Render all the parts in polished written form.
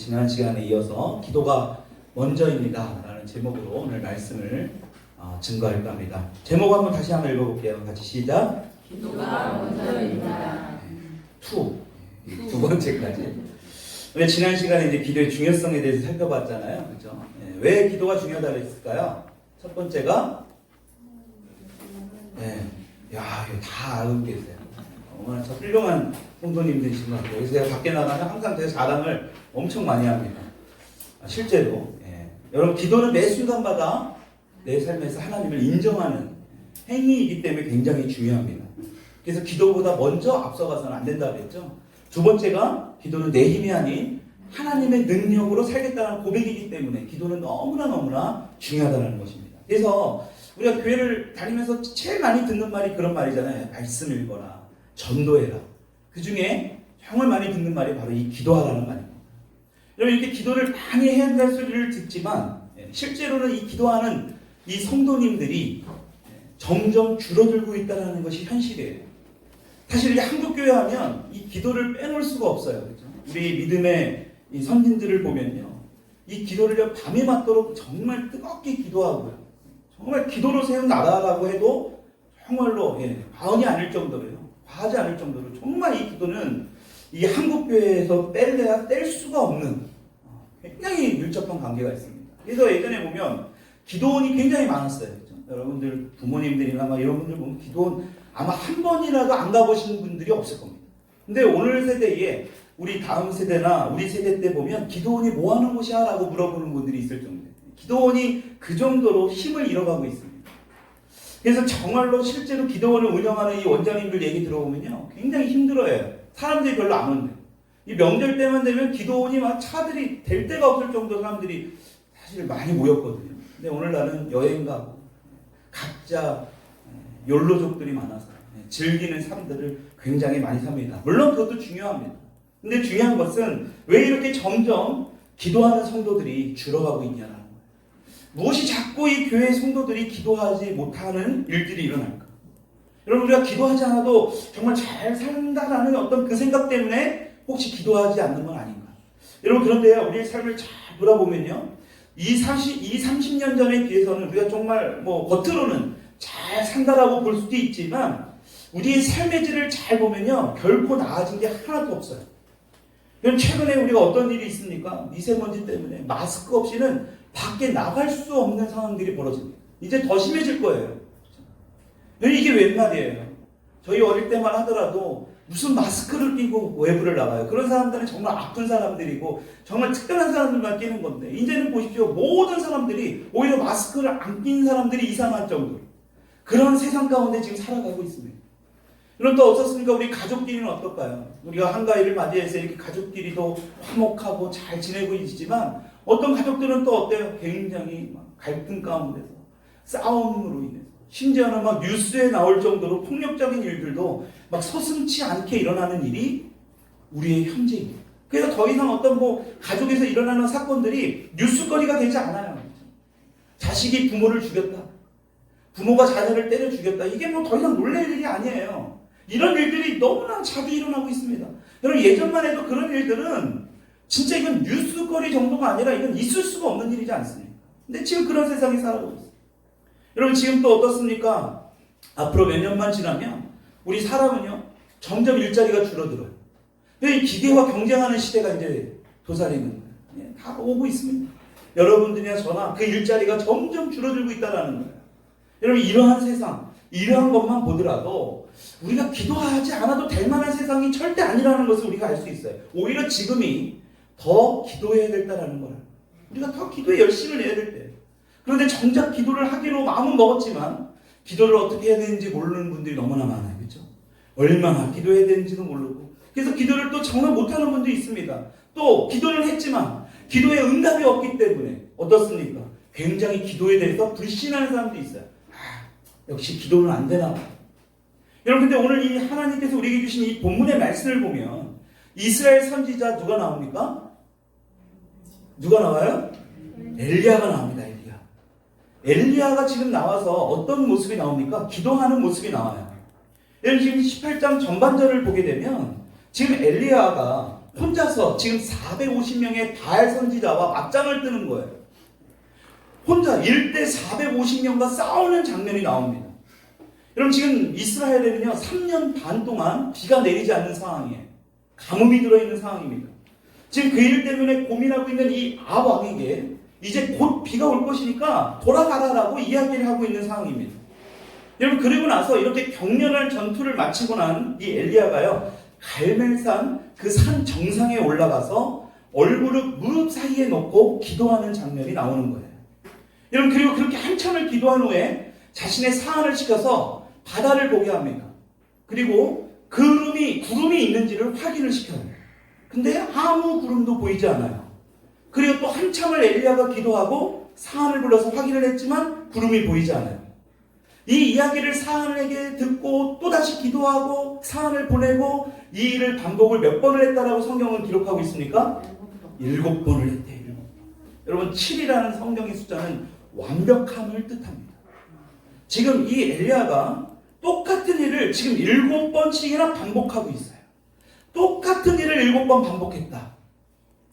지난 시간에 이어서 기도가 먼저입니다 라는 제목으로 오늘 말씀을 증거할까 합니다. 제목 한번 다시 한번 읽어볼게요. 같이 시작. 기도가 먼저입니다. 두 번째까지. 우리 지난 시간에 이제 기도의 중요성에 대해서 살펴봤잖아요. 그렇죠? 왜 기도가 중요하다고 했을까요? 첫 번째가 야, 이거 다 알고 계세요. 얼마나 저 훌륭한 성도님들이신 것 같아요. 그래서 제가 밖에 나가면 항상 제 자랑을 엄청 많이 합니다. 실제로 여러분, 기도는 매 순간마다 내 삶에서 하나님을 인정하는 행위이기 때문에 굉장히 중요합니다. 그래서 기도보다 먼저 앞서가서는 안 된다고 했죠. 두 번째가 기도는 내 힘이 아닌 하나님의 능력으로 살겠다는 고백이기 때문에 기도는 너무나 중요하다는 것입니다. 그래서 우리가 교회를 다니면서 제일 많이 듣는 말이 그런 말이잖아요. 말씀 읽어라, 전도해라. 그 중에 정말 많이 듣는 말이 바로 이 기도하라는 말입니다. 여러분, 이렇게 기도를 많이 해야 한다는 소리를 듣지만 실제로는 이 기도하는 이 성도님들이 점점 줄어들고 있다는 것이 현실이에요. 사실 이 한국교회 하면 이 기도를 빼놓을 수가 없어요. 그렇죠? 우리 믿음의 이 선진들을 보면요, 이 기도를 밤에 맞도록 정말 뜨겁게 기도하고요, 정말 기도로 세운 나라라고 해도 정말로 과언이 아닐 정도로요, 과하지 않을 정도로 정말 이 기도는 이 한국교회에서 뺄래야 뗄 수가 없는 굉장히 밀접한 관계가 있습니다. 그래서 예전에 보면 기도원이 굉장히 많았어요. 그렇죠? 여러분들 부모님들이나 막 이런 분들 보면 기도원 아마 한 번이라도 안 가보신 분들이 없을 겁니다. 근데 오늘 세대에 우리 다음 세대나 우리 세대 때 보면 기도원이 뭐 하는 곳이야? 라고 물어보는 분들이 있을 정도예요. 기도원이 그 정도로 힘을 잃어가고 있습니다. 그래서 정말로 실제로 기도원을 운영하는 이 원장님들 얘기 들어보면요, 굉장히 힘들어요. 사람들이 별로 안 온대요. 이 명절 때만 되면 기도원이 막 차들이 될 데가 없을 정도로 사람들이 사실 많이 모였거든요. 근데 오늘날은 여행 가고 각자 욜로족들이 많아서 즐기는 삶들을 굉장히 많이 삽니다. 물론 그것도 중요합니다. 근데 중요한 것은 왜 이렇게 점점 기도하는 성도들이 줄어가고 있냐는 거예요. 무엇이 자꾸 이 교회 성도들이 기도하지 못하는 일들이 일어날까? 여러분, 우리가 기도하지 않아도 정말 잘 산다라는 어떤 그 생각 때문에 혹시 기도하지 않는 건 아닌가? 여러분, 그런데요, 우리의 삶을 잘 돌아보면요, 이 30년 전에 비해서는 우리가 정말 겉으로는 잘 산다라고 볼 수도 있지만 우리의 삶의 질을 잘 보면요, 결코 나아진 게 하나도 없어요. 그럼 최근에 우리가 어떤 일이 있습니까? 미세먼지 때문에 마스크 없이는 밖에 나갈 수 없는 상황들이 벌어집니다. 이제 더 심해질 거예요. 이게 웬 말이에요? 저희 어릴 때만 하더라도 무슨 마스크를 끼고 외부를 나가요. 그런 사람들은 정말 아픈 사람들이고 정말 특별한 사람들만 끼는 건데, 이제는 보십시오, 모든 사람들이 오히려 마스크를 안 낀 사람들이 이상한 정도, 그런 세상 가운데 지금 살아가고 있습니다. 그럼 또 어떻습니까? 우리 가족끼리는 어떨까요? 우리가 한가위를 맞이해서 이렇게 가족끼리도 화목하고 잘 지내고 있지만 어떤 가족들은 또 어때요? 굉장히 갈등 가운데서 싸움으로 인해서, 심지어는 막 뉴스에 나올 정도로 폭력적인 일들도 막 서슴지 않게 일어나는 일이 우리의 현재입니다. 그래서 더 이상 어떤 가족에서 일어나는 사건들이 뉴스거리가 되지 않아요. 자식이 부모를 죽였다, 부모가 자녀를 때려 죽였다, 이게 더 이상 놀랄 일이 아니에요. 이런 일들이 너무나 자주 일어나고 있습니다. 여러분, 예전만 해도 그런 일들은 진짜 이건 뉴스거리 정도가 아니라 이건 있을 수가 없는 일이지 않습니까? 근데 지금 그런 세상에 살아가고 있어요. 여러분, 지금 또 어떻습니까? 앞으로 몇 년만 지나면 우리 사람은요, 점점 일자리가 줄어들어요. 이 기계와 경쟁하는 시대가 이제 도사리는 거예요. 다 오고 있습니다. 여러분들이나 저나 그 일자리가 점점 줄어들고 있다는 거예요. 여러분, 이러한 세상, 이러한 것만 보더라도 우리가 기도하지 않아도 될 만한 세상이 절대 아니라는 것을 우리가 알 수 있어요. 오히려 지금이 더 기도해야 된다는 거예요. 우리가 더 기도에 열심을 내야 될 때예요. 그런데 정작 기도를 하기로 마음은 먹었지만 기도를 어떻게 해야 되는지 모르는 분들이 너무나 많아요. 그렇죠? 얼마나 기도해야 되는지도 모르고, 그래서 기도를 또 정말 못하는 분도 있습니다. 또 기도를 했지만 기도에 응답이 없기 때문에 어떻습니까? 굉장히 기도에 대해서 불신하는 사람도 있어요. 역시 기도는 안 되나 봐요. 여러분, 근데 오늘 이 하나님께서 우리에게 주신 이 본문의 말씀을 보면 이스라엘 선지자 누가 나옵니까? 누가 나와요? 엘리야가 나옵니다. 엘리야가 지금 나와서 어떤 모습이 나옵니까? 기도하는 모습이 나와요. 여러분, 지금 18장 전반절을 보게 되면 지금 엘리야가 혼자서 지금 450명의 바알 선지자와 맞짱을 뜨는 거예요. 혼자 1대 450명과 싸우는 장면이 나옵니다. 여러분 지금 이스라엘에는요 3년 반 동안 비가 내리지 않는 상황이에요. 가뭄이 들어있는 상황입니다. 지금 그 일 때문에 고민하고 있는 이 아합왕에게 이제 곧 비가 올 것이니까 돌아가라라고 이야기를 하고 있는 상황입니다. 여러분 그리고 나서 이렇게 격렬한 전투를 마치고 난 이 엘리야가요 갈멜산 그 산 정상에 올라가서 얼굴을 무릎 사이에 놓고 기도하는 장면이 나오는 거예요. 여러분 그리고 그렇게 한참을 기도한 후에 자신의 사안을 시켜서 바다를 보게 합니다. 그리고 구름이 있는지를 확인을 시켜요. 근데 아무 구름도 보이지 않아요. 그리고 또 한참을 엘리야가 기도하고 사안을 불러서 확인을 했지만 구름이 보이지 않아요. 이 이야기를 사안에게 듣고 또다시 기도하고 사안을 보내고 이 일을 반복을 몇 번을 했다라고 성경은 기록하고 있습니까? 7번을 했대요. 7번. 여러분 7이라는 성경의 숫자는 완벽함을 뜻합니다. 지금 이 엘리야가 똑같은 일을 지금 7번씩이나 반복하고 있어요. 똑같은 일을 7번 반복했다.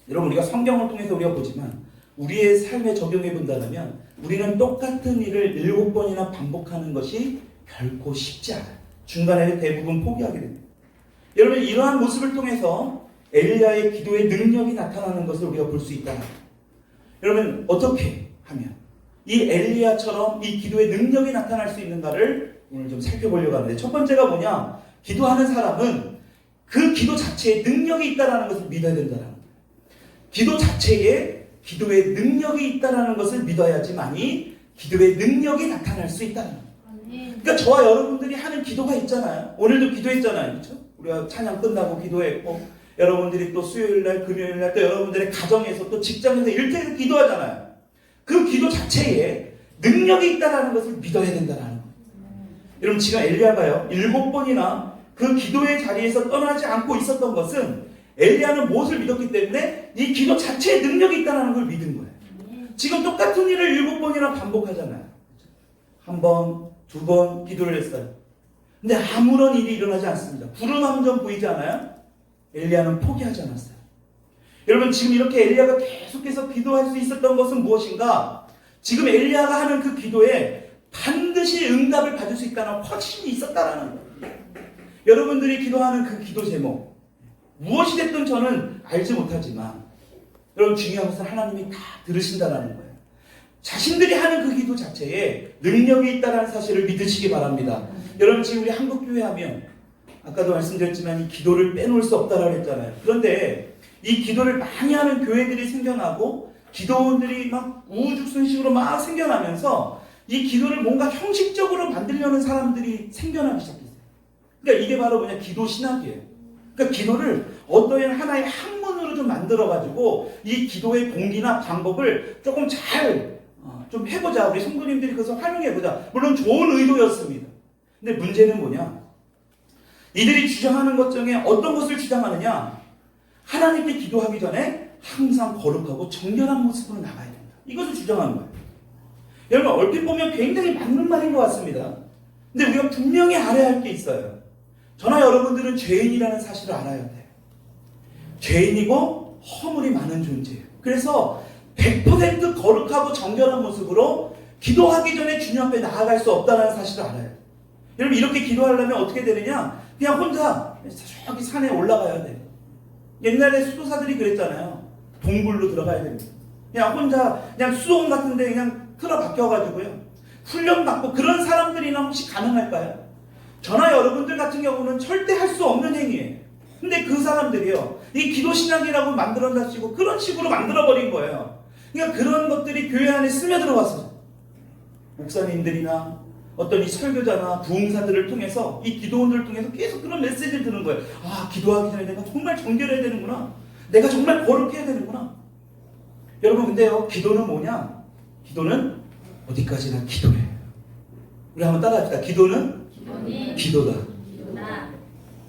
여러분 우리가 성경을 통해서 우리가 보지만 우리의 삶에 적용해 본다면 우리는 똑같은 일을 7번이나 반복하는 것이 결코 쉽지 않아요. 중간에 대부분 포기하게 됩니다. 여러분 이러한 모습을 통해서 엘리야의 기도의 능력이 나타나는 것을 우리가 볼 수 있다. 여러분 어떻게 하면 이 엘리야처럼 이 기도의 능력이 나타날 수 있는가를 오늘 좀 살펴보려고 하는데 첫 번째가 뭐냐? 기도하는 사람은 그 기도 자체에 능력이 있다는 것을 믿어야 된다는 거예요. 기도 자체에 기도의 능력이 있다는 것을 믿어야지만이 기도의 능력이 나타날 수 있다는 거예요. 그러니까 저와 여러분들이 하는 기도가 있잖아요. 오늘도 기도했잖아요. 그렇죠? 우리가 찬양 끝나고 기도했고 여러분들이 또 수요일날 금요일날 또 여러분들의 가정에서 또 직장에서 일터에서 기도하잖아요. 그 기도 자체에 능력이 있다는 것을 믿어야 된다는 거예요. 여러분 지금 엘리야가요 7번이나 그 기도의 자리에서 떠나지 않고 있었던 것은 엘리야는 무엇을 믿었기 때문에 이 기도 자체에 능력이 있다는 걸 믿은 거예요. 지금 똑같은 일을 7번이나 반복하잖아요. 1번, 2번 기도를 했어요. 근데 아무런 일이 일어나지 않습니다. 구름 한 점 보이지 않아요? 엘리야는 포기하지 않았어요. 여러분 지금 이렇게 엘리야가 계속해서 기도할 수 있었던 것은 무엇인가? 지금 엘리야가 하는 그 기도에 반드시 응답을 받을 수 있다는 확신이 있었다라는 거예요. 여러분들이 기도하는 그 기도 제목 무엇이 됐든 저는 알지 못하지만 여러분 중요한 것은 하나님이 다 들으신다는 거예요. 자신들이 하는 그 기도 자체에 능력이 있다는 사실을 믿으시기 바랍니다. 여러분 지금 우리 한국교회 하면 아까도 말씀드렸지만 이 기도를 빼놓을 수 없다라고 했잖아요. 그런데 이 기도를 많이 하는 교회들이 생겨나고 기도원들이 막 우후죽순식으로 막 생겨나면서 이 기도를 뭔가 형식적으로 만들려는 사람들이 생겨나기 시작했어요. 그러니까 이게 바로 뭐냐 기도 신학이에요. 그러니까 기도를 어떠한 하나의 학문으로 좀 만들어가지고 이 기도의 동기나 방법을 조금 잘 좀 해보자. 우리 성도님들이 그것을 활용해보자. 물론 좋은 의도였습니다. 근데 문제는 뭐냐? 이들이 주장하는 것 중에 어떤 것을 주장하느냐? 하나님께 기도하기 전에 항상 거룩하고 정결한 모습으로 나가야 된다. 이것을 주장하는 거예요. 여러분 얼핏 보면 굉장히 맞는 말인 것 같습니다. 근데 우리가 분명히 알아야 할 게 있어요. 저나 여러분들은 죄인이라는 사실을 알아야 돼요. 죄인이고 허물이 많은 존재예요. 그래서 100% 거룩하고 정결한 모습으로 기도하기 전에 주님 앞에 나아갈 수 없다는 사실을 알아요. 여러분 이렇게 기도하려면 어떻게 되느냐? 그냥 혼자 저기 산에 올라가야 돼요. 옛날에 수도사들이 그랬잖아요. 동굴로 들어가야 됩니다. 그냥 혼자 그냥 수도원 같은데 그냥 틀어박혀가지고요. 훈련받고 그런 사람들이나 혹시 가능할까요? 저나 여러분들 같은 경우는 절대 할 수 없는 행위예요. 근데 그 사람들이요. 이 기도신학이라고 만들어가지고 그런 식으로 만들어버린 거예요. 그러니까 그런 것들이 교회 안에 스며들어왔어요. 목사님들이나 어떤 이 설교자나 부흥사들을 통해서 이 기도원들을 통해서 계속 그런 메시지를 드는 거예요. 아, 기도하기 전에 내가 정말 정결해야 되는구나. 내가 정말 거룩해야 되는구나. 여러분 근데요. 기도는 뭐냐? 기도는 어디까지나 기도예요. 우리 한번 따라합시다. 기도는 기도다.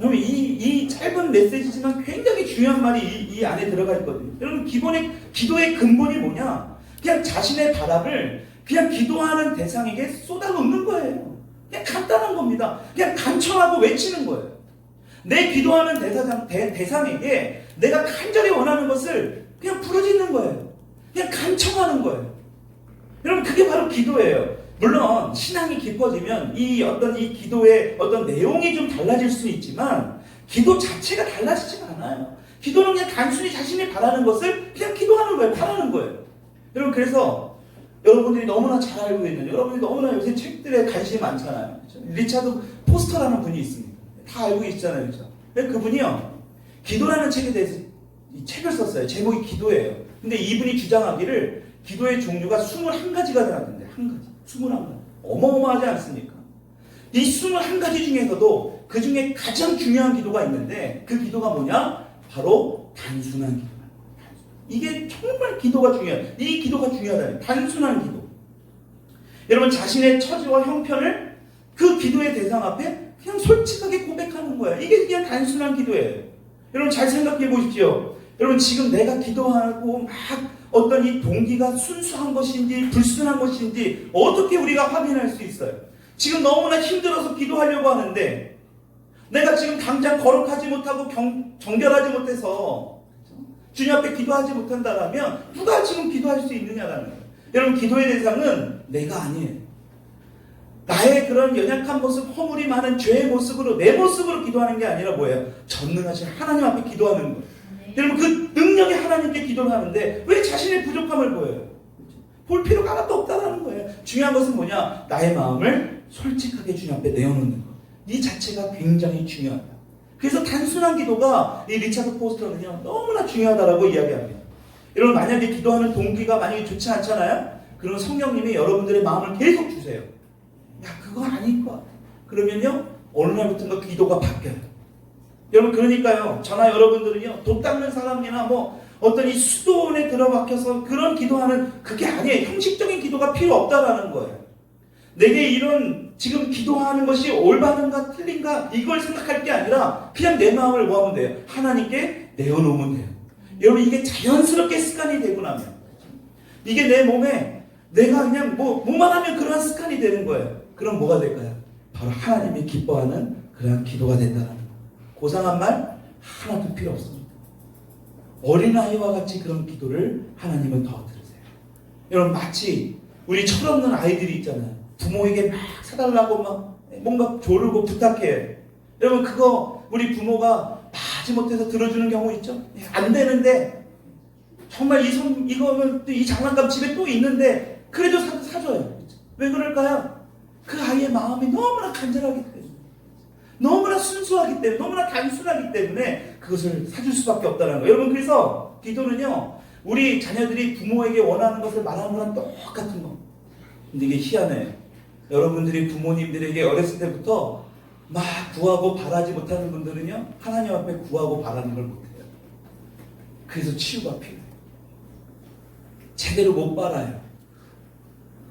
여러분 이 짧은 메시지지만 굉장히 중요한 말이 이 안에 들어가 있거든요. 여러분 기도의 근본이 뭐냐? 그냥 자신의 바람을 그냥 기도하는 대상에게 쏟아놓는 거예요. 그냥 간단한 겁니다. 그냥 간청하고 외치는 거예요. 내 기도하는 대상에게 내가 간절히 원하는 것을 그냥 부르짖는 거예요. 그냥 간청하는 거예요. 여러분, 그게 바로 기도예요. 물론 신앙이 깊어지면 이 기도의 어떤 내용이 좀 달라질 수 있지만 기도 자체가 달라지지가 않아요. 기도는 그냥 단순히 자신이 바라는 것을 그냥 기도하는 거예요. 바라는 거예요. 여러분, 그래서 여러분들이 너무나 잘 알고 있는, 여러분들이 너무나 요새 책들에 관심이 많잖아요. 그렇죠? 리차드 포스터라는 분이 있습니다. 다 알고 계시잖아요. 그렇죠? 그분이요, 기도라는 책에 대해서 이 책을 썼어요. 제목이 기도예요. 근데 이분이 주장하기를 기도의 종류가 21가지가 되는데, 한 가지. 21가지. 어마어마하지 않습니까? 이 21가지 중에서도 그 중에 가장 중요한 기도가 있는데, 그 기도가 뭐냐? 바로 단순한 기도. 이게 정말 기도가 중요해요. 이 기도가 중요하다. 단순한 기도. 여러분, 자신의 처지와 형편을 그 기도의 대상 앞에 그냥 솔직하게 고백하는 거예요. 이게 그냥 단순한 기도예요. 여러분, 잘 생각해 보십시오. 여러분, 지금 내가 기도하고 막 어떤 이 동기가 순수한 것인지 불순한 것인지 어떻게 우리가 확인할 수 있어요? 지금 너무나 힘들어서 기도하려고 하는데 내가 지금 당장 거룩하지 못하고 정결하지 못해서 주님 앞에 기도하지 못한다라면 누가 지금 기도할 수 있느냐라는 거예요. 여러분, 기도의 대상은 내가 아니에요. 나의 그런 연약한 모습, 허물이 많은 죄의 모습으로, 내 모습으로 기도하는 게 아니라 뭐예요? 전능하신 하나님 앞에 기도하는 거예요. 여러분, 그 능력이 하나님께 기도를 하는데 왜 자신의 부족함을 보여요? 볼 필요가 하나도 없다라는 거예요. 중요한 것은 뭐냐? 나의 마음을 솔직하게 주님 앞에 내어놓는 것. 이 자체가 굉장히 중요하다. 그래서 단순한 기도가 이 리차드 포스터는요, 너무나 중요하다라고 이야기합니다. 여러분, 만약에 기도하는 동기가 만약에 좋지 않잖아요? 그러면 성령님이 여러분들의 마음을 계속 주세요. 야, 그거 아닐 것 같아. 그러면요, 어느 날부터인가 기도가 바뀌어요. 여러분, 그러니까요, 저나 여러분들은요, 돈 닦는 사람이나 뭐 어떤 이 수도원에 들어박혀서 그런 기도하는, 그게 아니에요. 형식적인 기도가 필요 없다라는 거예요. 내게 이런 지금 기도하는 것이 올바른가 틀린가 이걸 생각할 게 아니라 그냥 내 마음을 뭐 하면 돼요? 하나님께 내어놓으면 돼요. 여러분, 이게 자연스럽게 습관이 되고 나면 이게 내 몸에 내가 그냥 뭐만 하면 그러한 습관이 되는 거예요. 그럼 뭐가 될까요? 바로 하나님이 기뻐하는 그러한 기도가 된다는 거예요. 고상한 말 하나도 필요 없습니다. 어린아이와 같이 그런 기도를 하나님은 더 들으세요. 여러분, 마치 우리 철없는 아이들이 있잖아요. 부모에게 막 사달라고 막 뭔가 조르고 부탁해요. 여러분, 그거 우리 부모가 하지 못해서 들어주는 경우 있죠? 안 되는데 정말 이거는 이 장난감 집에 또 있는데 그래도 사줘요. 왜 그럴까요? 그 아이의 마음이 너무나 간절하기 때문에, 너무나 순수하기 때문에, 너무나 단순하기 때문에 그것을 사줄 수밖에 없다는 거예요. 여러분, 그래서 기도는요, 우리 자녀들이 부모에게 원하는 것을 말하는 거랑 똑같은 거. 근데 이게 희한해요. 여러분들이 부모님들에게 어렸을 때부터 막 구하고 바라지 못하는 분들은요, 하나님 앞에 구하고 바라는 걸 못해요. 그래서 치유가 필요해요. 제대로 못 바라요.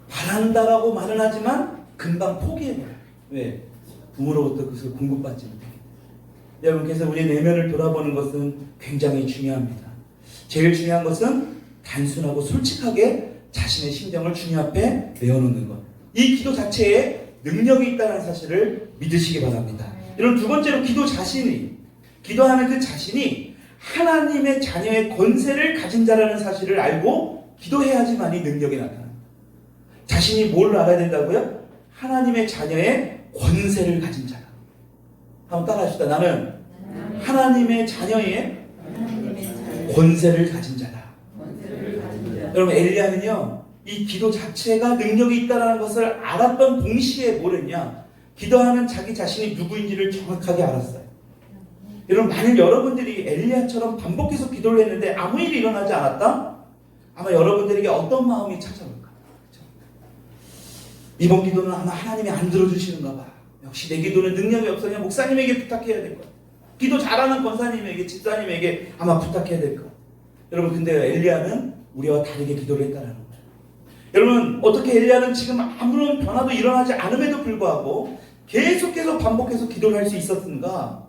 바란다라고 말은 하지만 금방 포기해버려요. 왜? 부모로부터 그것을 공급받지 못하기 때문에. 여러분, 그래서 우리 내면을 돌아보는 것은 굉장히 중요합니다. 제일 중요한 것은 단순하고 솔직하게 자신의 심정을 주님 앞에 내어놓는 것. 이 기도 자체에 능력이 있다는 사실을 믿으시기 바랍니다. 여러분, 두 번째로 기도하는 그 자신이 하나님의 자녀의 권세를 가진 자라는 사실을 알고 기도해야지만이 능력이 나타납니다. 자신이 뭘 알아야 된다고요? 하나님의 자녀의 권세를 가진 자라. 한번 따라합시다. 나는 하나님의 자녀의 권세를 가진 자다. 여러분, 엘리야는요, 이 기도 자체가 능력이 있다는 것을 알았던 동시에 뭘 했냐? 기도하는 자기 자신이 누구인지를 정확하게 알았어요. 여러분, 만일 여러분들이 엘리야처럼 반복해서 기도를 했는데 아무 일이 일어나지 않았다? 아마 여러분들에게 어떤 마음이 찾아올까? 그렇죠? 이번 기도는 아마 하나님이 안 들어주시는가 봐. 역시 내 기도는 능력이 없으냐? 목사님에게 부탁해야 될 거야. 기도 잘하는 권사님에게, 집사님에게 아마 부탁해야 될 거야. 여러분, 근데 엘리야는 우리와 다르게 기도를 했다는 거예요. 여러분, 어떻게 엘리야는 지금 아무런 변화도 일어나지 않음에도 불구하고 계속해서 반복해서 기도를 할 수 있었는가?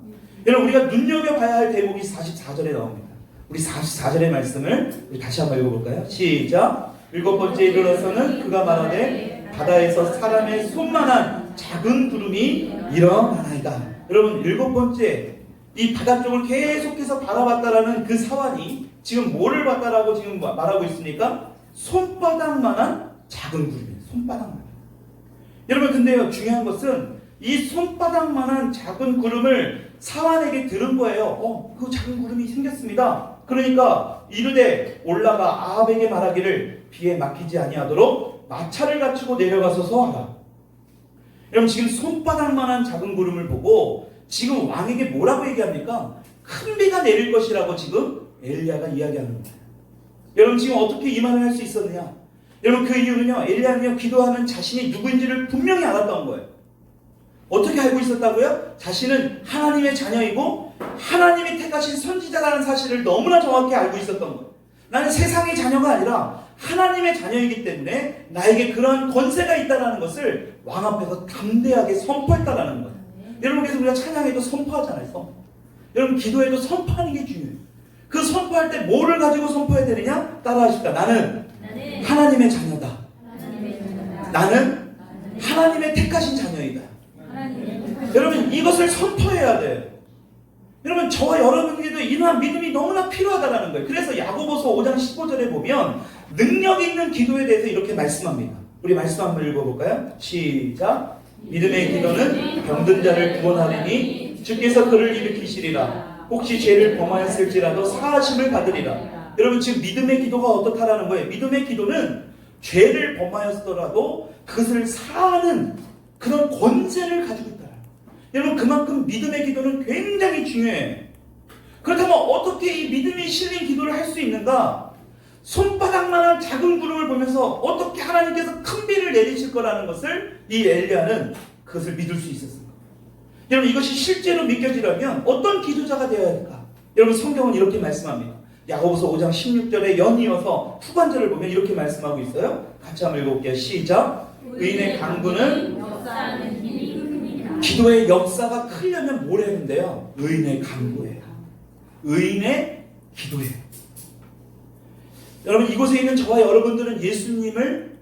여러분, 우리가 눈여겨봐야 할 대목이 44절에 나옵니다. 우리 44절의 말씀을 우리 다시 한번 읽어볼까요? 시작! 7번째 이르러서는 그가 말하되 바다에서 사람의 손만한 작은 구름이 일어나나이다. 여러분, 7번째 이 바다 쪽을 계속해서 바라봤다라는 그 사환이 지금 뭐를 봤다라고 지금 말하고 있습니까? 손바닥만한 작은 구름이에요. 손바닥만. 여러분 근데요 중요한 것은 이 손바닥만한 작은 구름을 사환에게 들은 거예요. 그 작은 구름이 생겼습니다. 그러니까 이르되 올라가 아합에게 말하기를 비에 막히지 아니하도록 마차를 갖추고 내려가서 서하라. 여러분 지금 손바닥만한 작은 구름을 보고 지금 왕에게 뭐라고 얘기합니까? 큰 비가 내릴 것이라고 지금 엘리야가 이야기하는 거예요. 여러분 지금 어떻게 이 말을 할 수 있었느냐? 여러분 그 이유는요 엘리야는요 기도하는 자신이 누구인지를 분명히 알았던 거예요. 어떻게 알고 있었다고요? 자신은 하나님의 자녀이고 하나님이 택하신 선지자라는 사실을 너무나 정확히 알고 있었던 거예요. 나는 세상의 자녀가 아니라 하나님의 자녀이기 때문에 나에게 그러한 권세가 있다는 것을 왕 앞에서 담대하게 선포했다라는 거예요. 여러분 그래서 우리가 찬양에도 선포하잖아요. 선포. 여러분 기도에도 선포하는 게 중요해요. 그 선포할 때 뭐를 가지고 선포해야 되느냐? 따라하십시다. 나는 하나님의 자녀다. 나는 하나님의 택하신 자녀이다. 여러분 이것을 선포해야 돼요. 여러분 저와 여러분에게도 이러한 믿음이 너무나 필요하다는 거예요. 그래서 야고보서 5장 15절에 보면 능력 있는 기도에 대해서 이렇게 말씀합니다. 우리 말씀 한번 읽어볼까요? 시작. 믿음의 기도는 병든 자를 구원하리니 주께서 그를 일으키시리라. 혹시 죄를 범하였을지라도 사하심을 받으리라. 여러분 지금 믿음의 기도가 어떻다라는 거예요? 믿음의 기도는 죄를 범하였더라도 그것을 사하는 그런 권세를 가지고 있다. 여러분 그만큼 믿음의 기도는 굉장히 중요해요. 그렇다면 어떻게 이 믿음이 실린 기도를 할 수 있는가? 손바닥만한 작은 구름을 보면서 어떻게 하나님께서 큰 비를 내리실 거라는 것을 이 엘리야는 그것을 믿을 수 있었습니다. 여러분 이것이 실제로 믿겨지려면 어떤 기도자가 되어야 할까? 여러분 성경은 이렇게 말씀합니다. 야고보서 5장 16절에 연이어서 후반절을 보면 이렇게 말씀하고 있어요. 같이 한번 읽어볼게요. 시작. 의인의 강구는 역사하는 힘이 큽니다. 기도의 역사가 크려면 뭘 해야 된대요? 의인의 강구예요. 의인의 기도예요. 여러분 이곳에 있는 저와 여러분들은 예수님을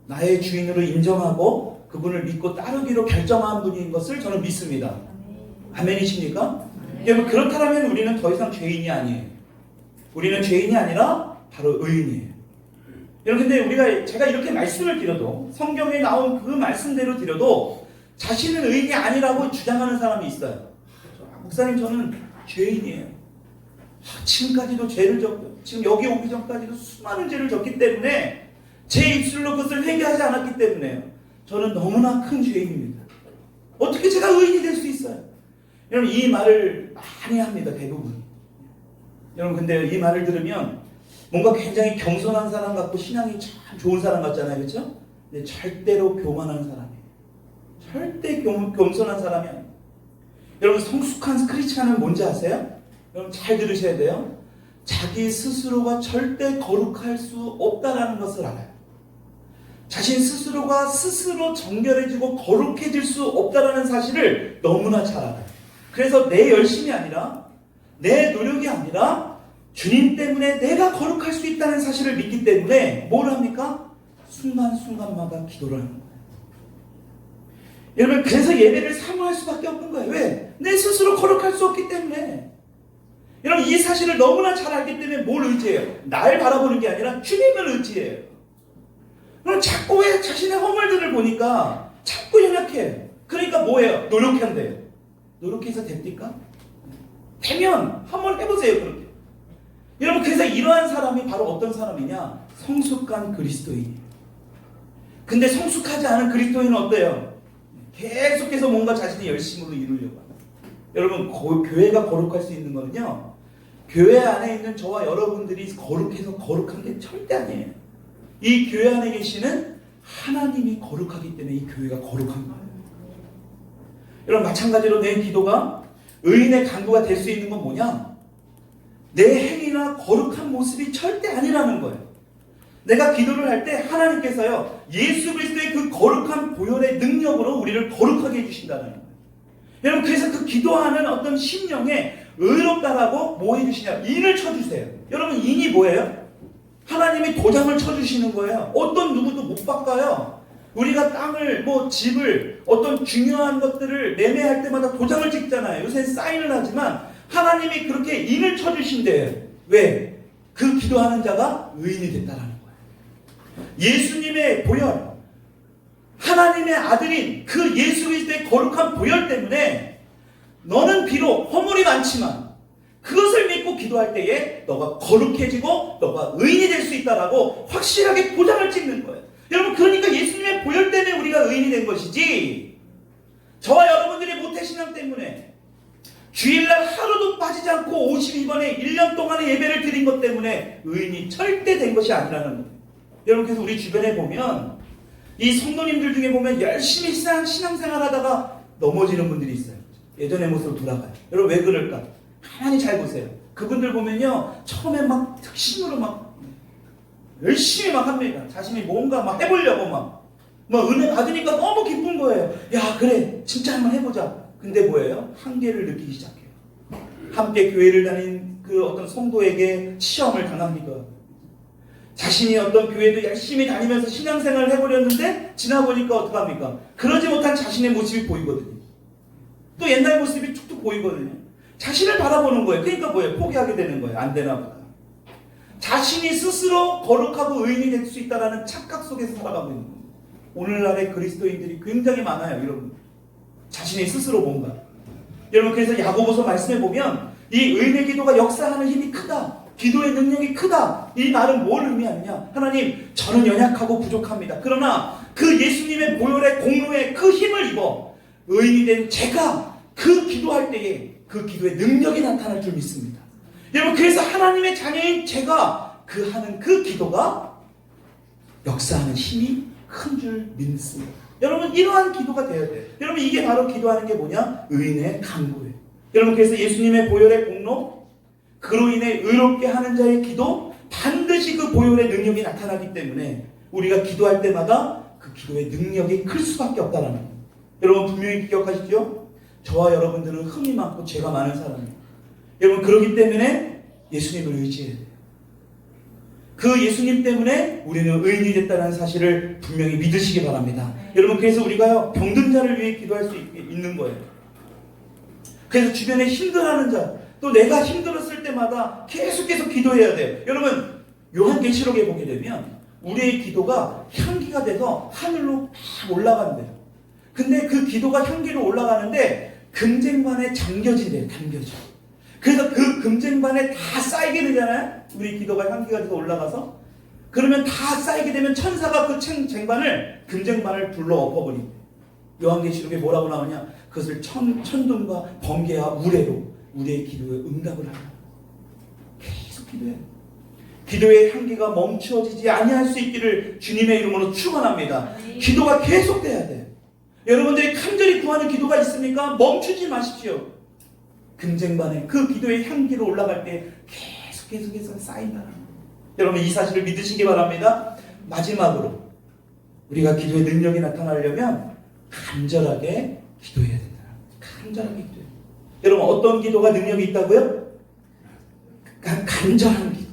나의 주인으로 인정하고 그분을 믿고 따르기로 결정한 분인 것을 저는 믿습니다. 아멘이십니까? 여러분 그렇다면 우리는 더 이상 죄인이 아니에요. 우리는 죄인이 아니라 바로 의인이에요. 여러분 근데 제가 이렇게 말씀을 드려도 성경에 나온 그 말씀대로 드려도 자신은 의인이 아니라고 주장하는 사람이 있어요. 목사님 저는 죄인이에요. 지금까지도 죄를 졌고 지금 여기 오기 전까지도 수많은 죄를 졌기 때문에 제 입술로 그것을 회개하지 않았기 때문에 저는 너무나 큰 죄인입니다. 어떻게 제가 의인이 될 수 있어요? 여러분 이 말을 많이 합니다. 대부분. 여러분 근데 이 말을 들으면 뭔가 굉장히 겸손한 사람 같고 신앙이 참 좋은 사람 같잖아요. 그렇죠? 근데 절대로 교만한 사람이에요. 절대 겸손한 사람이 아니에요. 여러분 성숙한 크리스찬은 뭔지 아세요? 여러분 잘 들으셔야 돼요. 자기 스스로가 절대 거룩할 수 없다는 것을 알아요. 자신 스스로가 스스로 정결해지고 거룩해질 수 없다는 사실을 너무나 잘 알아요. 그래서 내 열심이 아니라 내 노력이 아니라 주님 때문에 내가 거룩할 수 있다는 사실을 믿기 때문에 뭘 합니까? 순간순간마다 기도를 하는 거예요. 여러분 그래서 예배를 사모할 수밖에 없는 거예요. 왜? 내 스스로 거룩할 수 없기 때문에. 여러분 이 사실을 너무나 잘 알기 때문에 뭘 의지해요? 날 바라보는 게 아니라 주님을 의지해요. 그럼 자꾸 왜 자신의 허물들을 보니까 자꾸 연약해요. 그러니까 뭐예요? 노력한대요. 노력해서 됩니까? 되면 한번 해보세요. 그렇게. 여러분 그래서 이러한 사람이 바로 어떤 사람이냐? 성숙한 그리스도인이에요. 근데 성숙하지 않은 그리스도인은 어때요? 계속해서 뭔가 자신의 열심으로 이루려고 합니다. 여러분 교회가 거룩할 수 있는 거는요, 교회 안에 있는 저와 여러분들이 거룩해서 거룩한 게 절대 아니에요. 이 교회 안에 계시는 하나님이 거룩하기 때문에 이 교회가 거룩한 거예요. 여러분 마찬가지로 내 기도가 의인의 간구가 될 수 있는 건 뭐냐? 내 행위나 거룩한 모습이 절대 아니라는 거예요. 내가 기도를 할 때 하나님께서요 예수 그리스도의 그 거룩한 보혈의 능력으로 우리를 거룩하게 해주신다는 거예요. 여러분 그래서 그 기도하는 어떤 심령에 의롭다라고 뭐 해주시냐? 인을 쳐주세요. 여러분 인이 뭐예요? 하나님이 도장을 쳐주시는 거예요. 어떤 누구도 못 바꿔요. 우리가 땅을 집을 어떤 중요한 것들을 매매할 때마다 도장을 찍잖아요. 요새 사인을 하지만 하나님이 그렇게 인을 쳐주신대요. 왜? 그 기도하는 자가 의인이 됐다라는 거예요. 예수님의 보혈, 하나님의 아들인 그 예수 그리스도의 거룩한 보혈 때문에 너는 비록 허물이 많지만 그것을 믿고 기도할 때에 너가 거룩해지고 너가 의인이 될 수 있다라고 확실하게 도장을 찍는 거예요. 여러분, 그러니까 예수님의 보혈 때문에 우리가 의인이 된 것이지, 저와 여러분들의 모태신앙 때문에 주일날 하루도 빠지지 않고 52번에 1년 동안의 예배를 드린 것 때문에 의인이 절대 된 것이 아니라는 거예요. 여러분, 그래서 우리 주변에 보면 이 성도님들 중에 보면 열심히 신앙생활 하다가 넘어지는 분들이 있어요. 예전의 모습으로 돌아가요. 여러분, 왜 그럴까? 가만히 잘 보세요. 그분들 보면요, 처음에 막 특심으로 막 열심히 막 합니다. 자신이 뭔가 막 해보려고 막 은혜 받으니까 너무 기쁜 거예요. 야, 그래, 진짜 한번 해보자. 근데 뭐예요? 한계를 느끼기 시작해요. 함께 교회를 다닌 그 어떤 성도에게 시험을 당합니다. 자신이 어떤 교회도 열심히 다니면서 신앙생활을 해보렸는데 지나보니까 어떡합니까? 그러지 못한 자신의 모습이 보이거든요. 또 옛날 모습이 툭툭 보이거든요. 자신을 바라보는 거예요. 그러니까 뭐예요? 포기하게 되는 거예요. 안 되나 보다. 자신이 스스로 거룩하고 의인이 될 수 있다는 착각 속에서 살아가고 있는 거예요. 오늘날의 그리스도인들이 굉장히 많아요. 이런 자신이 스스로 뭔가. 여러분, 그래서 야고보서 말씀해 보면 이 의인의 기도가 역사하는 힘이 크다, 기도의 능력이 크다, 이 말은 뭘 의미하느냐? 하나님, 저는 연약하고 부족합니다. 그러나 그 예수님의 보혈의 공로에 그 힘을 입어 의인이 된 제가 그 기도할 때에 그 기도의 능력이 나타날 줄 믿습니다. 여러분, 그래서 하나님의 자녀인 제가 하는 그 기도가 역사하는 힘이 큰 줄 믿습니다. 여러분, 이러한 기도가 되어야 돼요. 여러분, 이게 바로 기도하는 게 뭐냐? 의인의 간구예요. 여러분, 그래서 예수님의 보혈의 공로, 그로 인해 의롭게 하는 자의 기도, 반드시 그 보혈의 능력이 나타나기 때문에 우리가 기도할 때마다 그 기도의 능력이 클 수밖에 없다는 거예요. 여러분, 분명히 기억하시죠? 저와 여러분들은 흠이 많고 죄가 많은 사람이에요. 여러분, 그렇기 때문에 예수님을 의지해야 돼요. 그 예수님 때문에 우리는 의인이 됐다는 사실을 분명히 믿으시기 바랍니다. 여러분, 그래서 우리가 병든 자를 위해 기도할 수 있는 거예요. 그래서 주변에 힘들어하는 자, 또 내가 힘들었을 때마다 계속해서 기도해야 돼요. 여러분, 요한계시록에 보게 되면 우리의 기도가 향기가 돼서 하늘로 막 올라간대요. 근데 그 기도가 향기로 올라가는데 금쟁반에 잠겨진대요. 담겨져. 그래서 그 금쟁반에 다 쌓이게 되잖아요. 우리 기도가 향기가 돼서 올라가서. 그러면 다 쌓이게 되면 천사가 그 쟁반을, 금쟁반을 불러 엎어버린대요. 요한계시록에 뭐라고 나오냐? 그것을 천둥과 번개와 우레로 우리의 기도에 응답을 하라. 계속 기도해요. 기도의 향기가 멈추어지지 아니할 수 있기를 주님의 이름으로 축원합니다. 기도가 계속돼야 돼요. 여러분들이 간절히 구하는 기도가 있습니까? 멈추지 마십시오. 금쟁반에 그 기도의 향기로 올라갈 때 계속해서 쌓인다는 거예요. 여러분, 이 사실을 믿으시기 바랍니다. 마지막으로 우리가 기도의 능력이 나타나려면 간절하게 기도해야 된다. 간절하게 기도해야 된다. 여러분, 어떤 기도가 능력이 있다고요? 간절한 기도.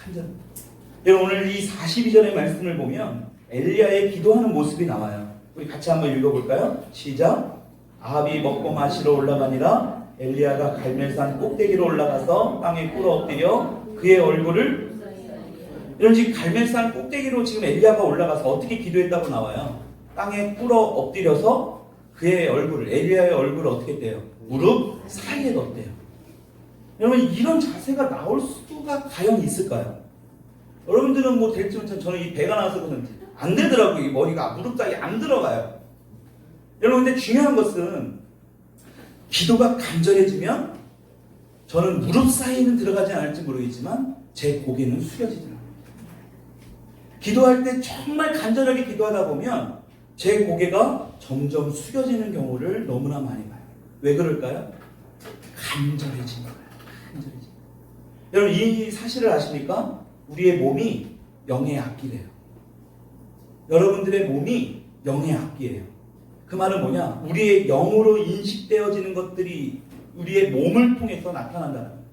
간절한 기도. 여러분, 오늘 이 42절의 말씀을 보면 엘리야의 기도하는 모습이 나와요. 우리 같이 한번 읽어볼까요? 시작. 아합이 먹고 마시러 올라가니라. 엘리야가 갈멜산 꼭대기로 올라가서 땅에 꿇어 엎드려 그의 얼굴을, 이런 지금 갈멜산 꼭대기로 지금 엘리야가 올라가서 어떻게 기도했다고 나와요? 땅에 꿇어 엎드려서 그의 얼굴을, 엘리야의 얼굴을 어떻게 떼요? 무릎 사이에 넣었대요. 여러분, 이런 자세가 나올 수가 과연 있을까요? 여러분들은 뭐 될지 모르지만 저는 이 배가 나와서 그런지 안 되더라고요. 이 머리가 무릎 사이에 안 들어가요. 여러분, 근데 중요한 것은 기도가 간절해지면 저는 무릎 사이에는 들어가지 않을지 모르겠지만 제 고개는 숙여지더라고요. 기도할 때 정말 간절하게 기도하다 보면 제 고개가 점점 숙여지는 경우를 너무나 많이 봐요. 왜 그럴까요? 간절해진 거예요. 간절해진 거예요. 여러분, 이 사실을 아십니까? 우리의 몸이 영의 악기래요. 여러분들의 몸이 영의 악기예요. 그 말은 뭐냐? 우리의 영으로 인식되어지는 것들이 우리의 몸을 통해서 나타난다는 거예요.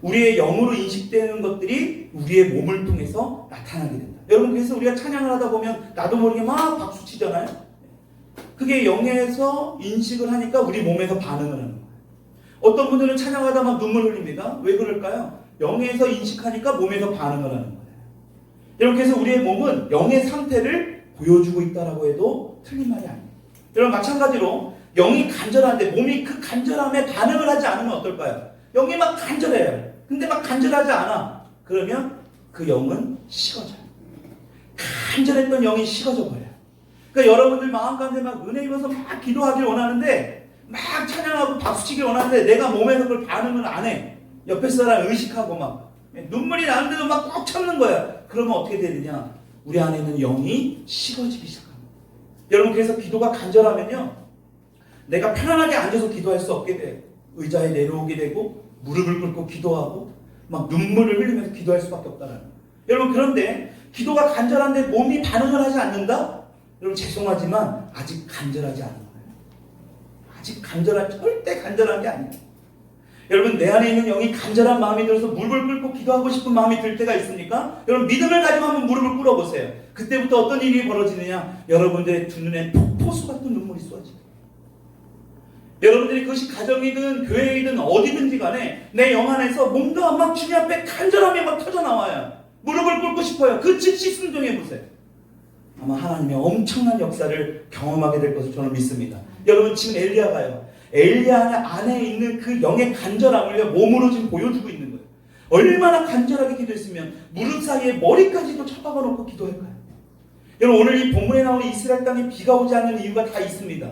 우리의 영으로 인식되는 것들이 우리의 몸을 통해서 나타나게 된다. 여러분, 그래서 우리가 찬양을 하다 보면 나도 모르게 막 박수 치잖아요. 그게 영에서 인식을 하니까 우리 몸에서 반응을 하는 거예요. 어떤 분들은 찬양하다 막 눈물 흘립니다. 왜 그럴까요? 영에서 인식하니까 몸에서 반응을 하는 거예요. 여러분, 그래서 우리의 몸은 영의 상태를 보여주고 있다라고 해도 틀린 말이 아니에요. 여러분, 마찬가지로 영이 간절한데 몸이 그 간절함에 반응을 하지 않으면 어떨까요? 영이 막 간절해요. 근데 막 간절하지 않아. 그러면 그 영은 식어져요. 간절했던 영이 식어져 버려요. 그러니까 여러분들 마음 가운데 막 은혜 입어서 막 기도하길 원하는데, 막 찬양하고 박수치길 원하는데 내가 몸에서 그걸 반응을 안 해. 옆에 사람 의식하고 막 눈물이 나는데도 막 꽉 참는 거야. 그러면 어떻게 되느냐? 우리 안에 있는 영이 식어지기 시작합니다. 여러분, 그래서 기도가 간절하면요, 내가 편안하게 앉아서 기도할 수 없게 돼요. 의자에 내려오게 되고 무릎을 꿇고 기도하고 막 눈물을 흘리면서 기도할 수밖에 없다는 거예요. 여러분, 그런데 기도가 간절한데 몸이 반응을 하지 않는다? 여러분, 죄송하지만 아직 간절하지 않은 거예요. 아직 절대 간절한 게 아니에요. 여러분, 내 안에 있는 영이 간절한 마음이 들어서 무릎을 꿇고 기도하고 싶은 마음이 들 때가 있습니까? 여러분, 믿음을 가지고 한번 무릎을 꿇어보세요. 그때부터 어떤 일이 벌어지느냐? 여러분들의 두 눈에 폭포수 같은 눈물이 쏟아져요. 여러분들이 그것이 가정이든 교회이든 어디든지 간에 내 영 안에서 뭔가 막 주님 앞에 간절함이 막 터져나와요. 무릎을 꿇고 싶어요. 그 즉시 순종해보세요. 아마 하나님의 엄청난 역사를 경험하게 될 것을 저는 믿습니다. 여러분, 지금 엘리야가요, 엘리야 안에 있는 그 영의 간절함을 몸으로 지금 보여주고 있는 거예요. 얼마나 간절하게 기도했으면 무릎 사이에 머리까지도 쳐박아 놓고 기도할까요? 여러분, 오늘 이 본문에 나오는 이스라엘 땅에 비가 오지 않는 이유가 다 있습니다.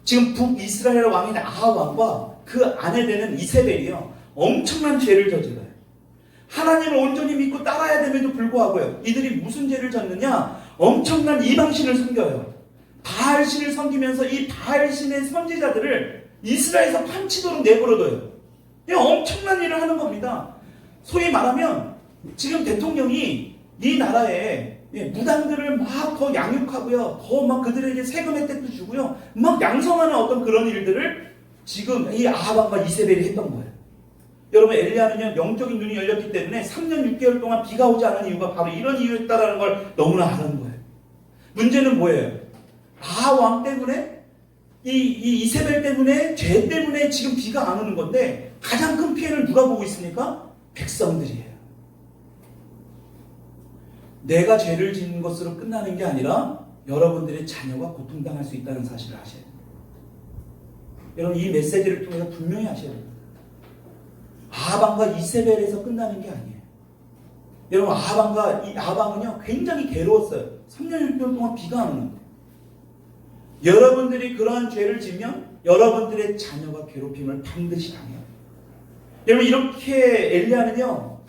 지금 북이스라엘 왕인 아합 왕과 그 아내 되는 이세벨이요, 엄청난 죄를 저질러요. 하나님을 온전히 믿고 따라야 됨에도 불구하고요, 이들이 무슨 죄를 졌느냐? 엄청난 이방신을 섬겨요. 바알신을 섬기면서 이 바알신의 선지자들을 이스라엘에서 판치도록 내버려둬요. 이 엄청난 일을 하는 겁니다. 소위 말하면 지금 대통령이 이 나라에 무당들을 막 더 양육하고요, 더 막 그들에게 세금 혜택도 주고요, 막 양성하는 어떤 그런 일들을 지금 이 아합과 이세벨이 했던 거예요. 여러분, 엘리야는요, 영적인 눈이 열렸기 때문에 3년 6개월 동안 비가 오지 않은 이유가 바로 이런 이유였다라는 걸 너무나 아는 거예요. 문제는 뭐예요? 아합 왕 때문에, 이 이세벨 때문에, 죄 때문에 지금 비가 안 오는 건데, 가장 큰 피해를 누가 보고 있습니까? 백성들이에요. 내가 죄를 짓는 것으로 끝나는 게 아니라 여러분들의 자녀가 고통당할 수 있다는 사실을 아셔야 돼요. 여러분, 이 메시지를 통해서 분명히 아셔야 돼요. 아합왕과 이세벨에서 끝나는 게 아니에요. 여러분, 아합왕은요, 굉장히 괴로웠어요. 3년 6개월 동안 비가 안 오는데. 여러분들이 그러한 죄를 지면 여러분들의 자녀가 괴롭힘을 반드시 당해요. 여러분, 이렇게 엘리야는요,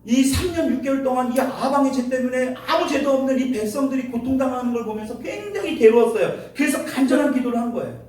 이 3년 6개월 동안 이 아합왕의 죄 때문에 아무 죄도 없는 이 백성들이 고통당하는 걸 보면서 굉장히 괴로웠어요. 그래서 간절한 기도를 한 거예요.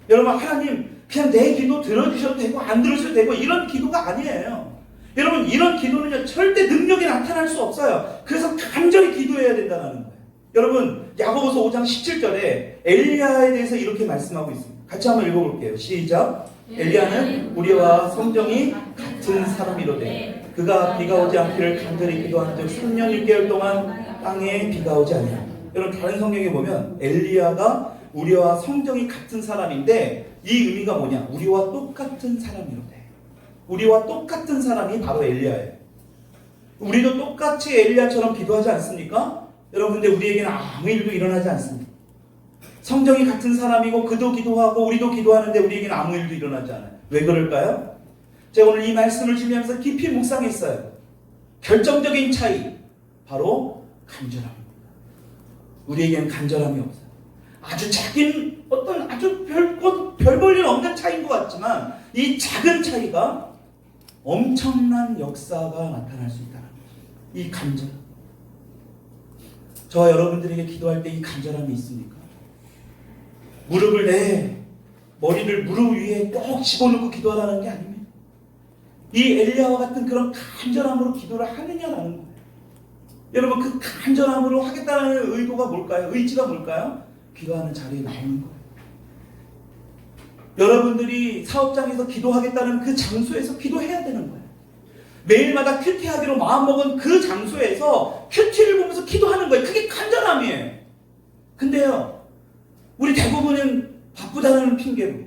여러분, 하나님 그냥 내 기도 들어주셔도 되고 안 들으셔도 되고 이런 기도가 아니에요. 여러분, 이런 기도는요, 절대 능력이 나타날 수 없어요. 그래서 간절히 기도해야 된다는 거예요. 여러분, 야고보서 5장 17절에 엘리야에 대해서 이렇게 말씀하고 있습니다. 같이 한번 읽어볼게요. 시작. 엘리야는 우리와 성정이 같은 사람이로되 그가 비가 오지 않기를 간절히 기도한 즉 3년 6개월 동안 땅에 비가 오지 아니하니. 여러분, 다른 성경에 보면 엘리야가 우리와 성정이 같은 사람인데 이 의미가 뭐냐? 우리와 똑같은 사람이로되. 우리와 똑같은 사람이 바로 엘리야예요. 우리도 똑같이 엘리야처럼 기도하지 않습니까? 여러분, 근데 우리에게는 아무 일도 일어나지 않습니다. 성정이 같은 사람이고 그도 기도하고 우리도 기도하는데 우리에게는 아무 일도 일어나지 않아요. 왜 그럴까요? 제가 오늘 이 말씀을 준비하면서 깊이 묵상했어요. 결정적인 차이, 바로 간절함입니다. 우리에게는 간절함이 없어요. 아주 작은 어떤 아주 별 볼 일 없는 차이인 것 같지만 이 작은 차이가 엄청난 역사가 나타날 수 있다는 거죠. 이 간절함. 저와 여러분들에게 기도할 때 이 간절함이 있습니까? 머리를 무릎 위에 꼭 집어넣고 기도하라는 게 아닙니다. 이 엘리야와 같은 그런 간절함으로 기도를 하느냐라는 거예요. 여러분, 그 간절함으로 하겠다는 의도가 뭘까요? 의지가 뭘까요? 기도하는 자리에 나오는 거예요. 여러분들이 사업장에서 기도하겠다는 그 장소에서 기도해야 되는 거예요. 매일마다 큐티하기로 마음먹은 그 장소에서 큐티를 보면서 기도하는 거예요. 그게 간절함이에요. 근데요, 우리 대부분은 바쁘다는 핑계로,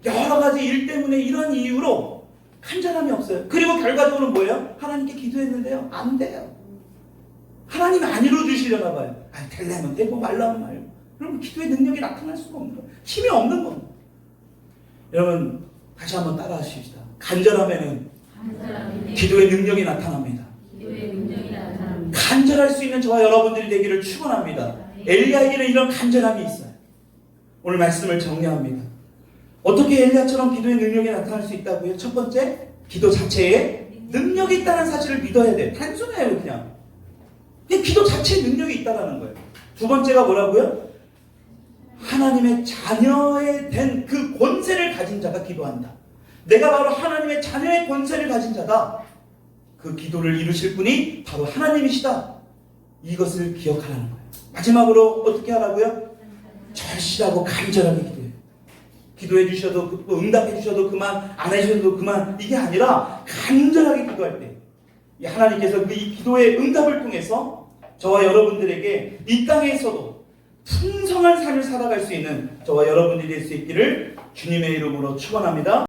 여러 가지 일 때문에 이런 이유로 간절함이 없어요. 그리고 결과적으로 뭐예요? 하나님께 기도했는데요. 안 돼요. 하나님이 안 이루어주시려나 봐요. 아니, 되려면 되고 말라면 말고. 그럼 기도의 능력이 나타날 수가 없는 거예요. 힘이 없는 겁니다. 여러분, 다시 한번 따라 하십시다. 간절함에는 기도의 능력이 나타납니다. 간절할 수 있는 저와 여러분들이 되기를 축원합니다. 엘리야에게는 이런 간절함이 있어요. 오늘 말씀을 정리합니다. 어떻게 엘리야처럼 기도의 능력이 나타날 수 있다고요? 첫 번째, 기도 자체에 능력이 있다는 사실을 믿어야 돼요. 단순해요, 그냥 기도 자체에 능력이 있다는 거예요. 두 번째가 뭐라고요? 하나님의 자녀에 된 그 권세를 가진 자가 기도한다. 내가 바로 하나님의 자녀의 권세를 가진 자다. 그 기도를 이루실 분이 바로 하나님이시다. 이것을 기억하라는 거예요. 마지막으로 어떻게 하라고요? 절실하고 간절하게 기도해요. 기도해 주셔도 응답해 주셔도 그만, 안 해주셔도 그만, 이게 아니라 간절하게 기도할 때 하나님께서 이 기도의 응답을 통해서 저와 여러분들에게 이 땅에서도 풍성한 삶을 살아갈 수 있는 저와 여러분들이 될 수 있기를 주님의 이름으로 축원합니다.